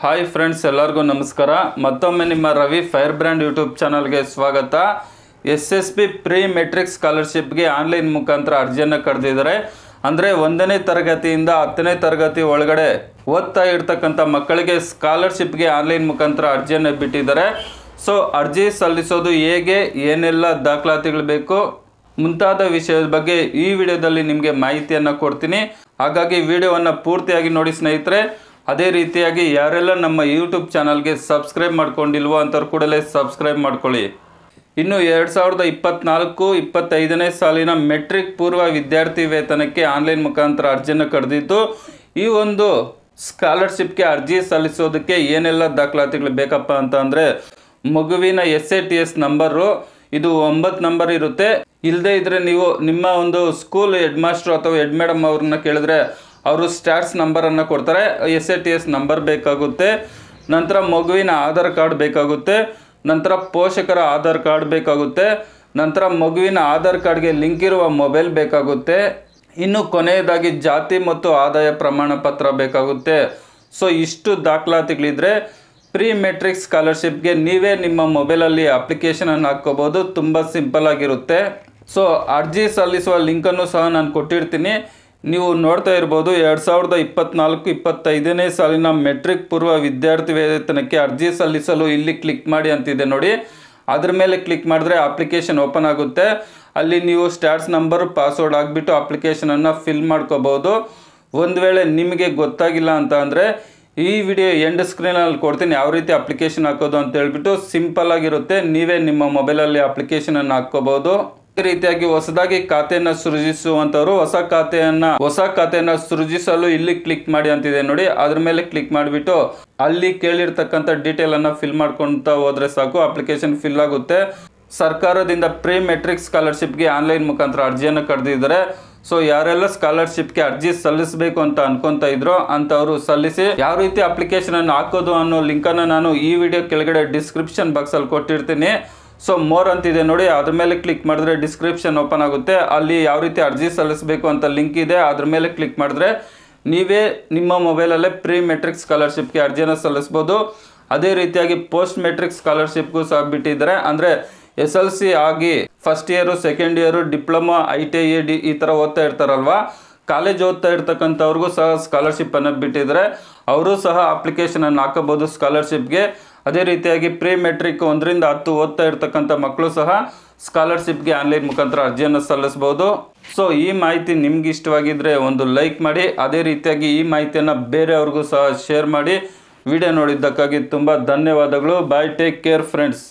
Hi friends, ಎಲ್ಲರಿಗೂ ನಮಸ್ಕಾರ. ಮತ್ತೊಮ್ಮೆ ನಿಮ್ಮ ರವಿ ಫೈರ್ ಬ್ರ್ಯಾಂಡ್ ಯೂಟ್ಯೂಬ್ ಚಾನಲ್ಗೆ ಸ್ವಾಗತ. SSB ಪ್ರೀ ಮೆಟ್ರಿಕ್ ಸ್ಕಾಲರ್ಶಿಪ್ಗೆ ಆನ್ಲೈನ್ ಮುಖಾಂತರ ಅರ್ಜಿಯನ್ನು ಕರೆದಿದ್ದಾರೆ. ಅಂದರೆ 1ನೇ ತರಗತಿಯಿಂದ 10ನೇ ತರಗತಿ ಒಳಗಡೆ ಓದ್ತಾ ಇರ್ತಕ್ಕಂಥ ಮಕ್ಕಳಿಗೆ ಸ್ಕಾಲರ್ಶಿಪ್ಗೆ ಆನ್ಲೈನ್ ಮುಖಾಂತರ ಅರ್ಜಿಯನ್ನು ಬಿಟ್ಟಿದ್ದಾರೆ. ಸೊ ಅರ್ಜಿ ಸಲ್ಲಿಸೋದು ಹೇಗೆ, ಏನೆಲ್ಲ ದಾಖಲಾತಿಗಳು ಬೇಕು ಮುಂತಾದ ವಿಷಯದ ಬಗ್ಗೆ ಈ ವಿಡಿಯೋದಲ್ಲಿ ನಿಮಗೆ ಮಾಹಿತಿಯನ್ನು ಕೊಡ್ತೀನಿ. ಹಾಗಾಗಿ ವಿಡಿಯೋವನ್ನು ಪೂರ್ತಿಯಾಗಿ ನೋಡಿ ಸ್ನೇಹಿತರೆ. ಅದೇ ರೀತಿಯಾಗಿ ಯಾರೆಲ್ಲ ನಮ್ಮ ಯೂಟ್ಯೂಬ್ ಚಾನಲ್ಗೆ ಸಬ್ಸ್ಕ್ರೈಬ್ ಮಾಡ್ಕೊಂಡಿಲ್ವೋ ಅಂಥವ್ರು ಕೂಡಲೇ ಸಬ್ಸ್ಕ್ರೈಬ್ ಮಾಡ್ಕೊಳ್ಳಿ. ಇನ್ನು 2024-25ನೇ ಸಾಲಿನ ಮೆಟ್ರಿಕ್ ಪೂರ್ವ ವಿದ್ಯಾರ್ಥಿ ವೇತನಕ್ಕೆ ಆನ್ಲೈನ್ ಮುಖಾಂತರ ಅರ್ಜಿಯನ್ನು ಕರೆದಿದ್ದು, ಈ ಒಂದು ಸ್ಕಾಲರ್ಶಿಪ್ಗೆ ಅರ್ಜಿ ಸಲ್ಲಿಸೋದಕ್ಕೆ ಏನೆಲ್ಲ ದಾಖಲಾತಿಗಳು ಬೇಕಪ್ಪ ಅಂತ ಅಂದರೆ, ಮಗುವಿನ SATS ನಂಬರು, ಇದು 9 ನಂಬರ್ ಇರುತ್ತೆ. ಇಲ್ಲದೇ ಇದ್ದರೆ ನೀವು ನಿಮ್ಮ ಒಂದು ಸ್ಕೂಲ್ ಹೆಡ್ ಮಾಸ್ಟ್ರು ಅಥವಾ ಹೆಡ್ ಮೇಡಮ್ ಅವ್ರನ್ನ ಕೇಳಿದ್ರೆ ಅವರು ಸ್ಟ್ಯಾಟ್ಸ್ ನಂಬರನ್ನು ಕೊಡ್ತಾರೆ. SATS ನಂಬರ್ ಬೇಕಾಗುತ್ತೆ. ನಂತರ ಮಗುವಿನ ಆಧಾರ್ ಕಾರ್ಡ್ ಬೇಕಾಗುತ್ತೆ. ನಂತರ ಪೋಷಕರ ಆಧಾರ್ ಕಾರ್ಡ್ ಬೇಕಾಗುತ್ತೆ. ನಂತರ ಮಗುವಿನ ಆಧಾರ್ ಕಾರ್ಡ್ಗೆ ಲಿಂಕ್ ಇರುವ ಮೊಬೈಲ್ ಬೇಕಾಗುತ್ತೆ. ಇನ್ನು ಕೊನೆಯದಾಗಿ ಜಾತಿ ಮತ್ತು ಆದಾಯ ಪ್ರಮಾಣ ಪತ್ರ ಬೇಕಾಗುತ್ತೆ. ಸೊ ಇಷ್ಟು ದಾಖಲಾತಿಗಳಿದ್ರೆ ಪ್ರೀ ಮೆಟ್ರಿಕ್ ಸ್ಕಾಲರ್ಶಿಪ್ಗೆ ನೀವೇ ನಿಮ್ಮ ಮೊಬೈಲಲ್ಲಿ ಅಪ್ಲಿಕೇಶನನ್ನು ಹಾಕ್ಕೋಬೋದು. ತುಂಬ ಸಿಂಪಲ್ ಆಗಿರುತ್ತೆ. ಸೊ ಅರ್ಜಿ ಸಲ್ಲಿಸುವ ಲಿಂಕನ್ನು ಸಹ ನಾನು ಕೊಟ್ಟಿರ್ತೀನಿ, ನೀವು ನೋಡ್ತಾ ಇರ್ಬೋದು. 2024-25ನೇ ಸಾಲಿನ ಮೆಟ್ರಿಕ್ ಪೂರ್ವ ವಿದ್ಯಾರ್ಥಿ ವೇತನಕ್ಕೆ ಅರ್ಜಿ ಸಲ್ಲಿಸಲು ಇಲ್ಲಿ ಕ್ಲಿಕ್ ಮಾಡಿ ಅಂತಿದೆ ನೋಡಿ. ಅದ್ರ ಮೇಲೆ ಕ್ಲಿಕ್ ಮಾಡಿದ್ರೆ ಅಪ್ಲಿಕೇಶನ್ ಓಪನ್ ಆಗುತ್ತೆ. ಅಲ್ಲಿ ನೀವು ಸ್ಟ್ಯಾಟ್ಸ್ ನಂಬರ್, ಪಾಸ್ವರ್ಡ್ ಆಗಿಬಿಟ್ಟು ಅಪ್ಲಿಕೇಶನನ್ನು ಫಿಲ್ ಮಾಡ್ಕೋಬೋದು. ಒಂದು ವೇಳೆ ನಿಮಗೆ ಗೊತ್ತಾಗಿಲ್ಲ ಅಂತ ಅಂದರೆ ಈ ವಿಡಿಯೋ ಎಂಡ್ ಸ್ಕ್ರೀನಲ್ಲಿ ಕೊಡ್ತೀನಿ ಯಾವ ರೀತಿ ಅಪ್ಲಿಕೇಶನ್ ಹಾಕೋದು ಅಂತ ಹೇಳ್ಬಿಟ್ಟು. ಸಿಂಪಲ್ ಆಗಿರುತ್ತೆ, ನೀವೇ ನಿಮ್ಮ ಮೊಬೈಲಲ್ಲಿ ಅಪ್ಲಿಕೇಶನನ್ನು ಹಾಕ್ಕೋಬೋದು. ಈ ರೀತಿಯಾಗಿ ಹೊಸದಾಗಿ ಖಾತೆಯನ್ನು ಸೃಜಿಸುವಂಥವ್ರು ಹೊಸ ಖಾತೆಯನ್ನು ಸೃಜಿಸಲು ಇಲ್ಲಿ ಕ್ಲಿಕ್ ಮಾಡಿ ಅಂತಿದೆ ನೋಡಿ. ಅದ್ರ ಮೇಲೆ ಕ್ಲಿಕ್ ಮಾಡಿಬಿಟ್ಟು ಅಲ್ಲಿ ಕೇಳಿರ್ತಕ್ಕಂಥ ಡೀಟೇಲನ್ನು ಫಿಲ್ ಮಾಡ್ಕೊಳ್ತಾ ಹೋದರೆ ಸಾಕು, ಅಪ್ಲಿಕೇಶನ್ ಫಿಲ್ ಆಗುತ್ತೆ. ಸರ್ಕಾರದಿಂದ ಪ್ರೀ ಮೆಟ್ರಿಕ್ ಸ್ಕಾಲರ್ಶಿಪ್ಗೆ ಆನ್ಲೈನ್ ಮುಖಾಂತರ ಅರ್ಜಿಯನ್ನು ಕರೆದಿದ್ದಾರೆ. ಸೊ ಯಾರೆಲ್ಲ ಸ್ಕಾಲರ್ಶಿಪ್ಗೆ ಅರ್ಜಿ ಸಲ್ಲಿಸಬೇಕು ಅಂತ ಅನ್ಕೊಂತ ಇದ್ರೋ ಅಂಥವ್ರು ಸಲ್ಲಿಸಿ. ಯಾವ ರೀತಿ ಅಪ್ಲಿಕೇಶನನ್ನು ಹಾಕೋದು ಅನ್ನೋ ಲಿಂಕನ್ನು ನಾನು ಈ ವಿಡಿಯೋ ಕೆಳಗಡೆ ಡಿಸ್ಕ್ರಿಪ್ಷನ್ ಬಾಕ್ಸಲ್ಲಿ ಕೊಟ್ಟಿರ್ತೀನಿ. ಸೊ ಮೋರ್ ಅಂತಿದೆ ನೋಡಿ, ಅದ್ರ ಮೇಲೆ ಕ್ಲಿಕ್ ಮಾಡಿದ್ರೆ ಡಿಸ್ಕ್ರಿಪ್ಷನ್ ಓಪನ್ ಆಗುತ್ತೆ. ಅಲ್ಲಿ ಯಾವ ರೀತಿ ಅರ್ಜಿ ಸಲ್ಲಿಸಬೇಕು ಅಂತ ಲಿಂಕ್ ಇದೆ, ಅದ್ರ ಮೇಲೆ ಕ್ಲಿಕ್ ಮಾಡಿದ್ರೆ ನೀವೇ ನಿಮ್ಮ ಮೊಬೈಲಲ್ಲೇ ಪ್ರೀ ಮೆಟ್ರಿಕ್ ಸ್ಕಾಲರ್ಶಿಪ್ಗೆ ಅರ್ಜಿಯನ್ನು ಸಲ್ಲಿಸ್ಬೋದು. ಅದೇ ರೀತಿಯಾಗಿ ಪೋಸ್ಟ್ ಮೆಟ್ರಿಕ್ ಸ್ಕಾಲರ್ಶಿಪ್ಗೂ ಸಹ ಬಿಟ್ಟಿದ್ದಾರೆ. ಅಂದರೆ SLC ಆಗಿ first year, second year, diploma, ITI ಈ ಥರ ಓದ್ತಾ ಇರ್ತಾರಲ್ವ, ಕಾಲೇಜ್ ಓದ್ತಾ ಇರ್ತಕ್ಕಂಥವ್ರಿಗೂ ಸಹ ಸ್ಕಾಲರ್ಶಿಪ್ಪನ್ನು ಬಿಟ್ಟಿದ್ದಾರೆ. ಅವರು ಸಹ ಅಪ್ಲಿಕೇಶನನ್ನು ಹಾಕೋಬೋದು ಸ್ಕಾಲರ್ಶಿಪ್ಗೆ. ಅದೇ ರೀತಿಯಾಗಿ ಪ್ರೀ ಮೆಟ್ರಿಕ್ 1ರಿಂದ 10 ಓದ್ತಾ ಇರ್ತಕ್ಕಂಥ ಮಕ್ಕಳು ಸಹ ಸ್ಕಾಲರ್ಶಿಪ್ಗೆ ಆನ್ಲೈನ್ ಮುಖಾಂತರ ಅರ್ಜಿಯನ್ನು ಸಲ್ಲಿಸ್ಬೋದು. ಸೊ ಈ ಮಾಹಿತಿ ನಿಮ್ಗೆ ಇಷ್ಟವಾಗಿದ್ದರೆ ಒಂದು ಲೈಕ್ ಮಾಡಿ. ಅದೇ ರೀತಿಯಾಗಿ ಈ ಮಾಹಿತಿಯನ್ನು ಬೇರೆಯವ್ರಿಗೂ ಸಹ ಶೇರ್ ಮಾಡಿ. ವಿಡಿಯೋ ನೋಡಿದ್ದಕ್ಕಾಗಿ ತುಂಬ ಧನ್ಯವಾದಗಳು. ಬಾಯ್, ಟೇಕ್ ಕೇರ್ ಫ್ರೆಂಡ್ಸ್.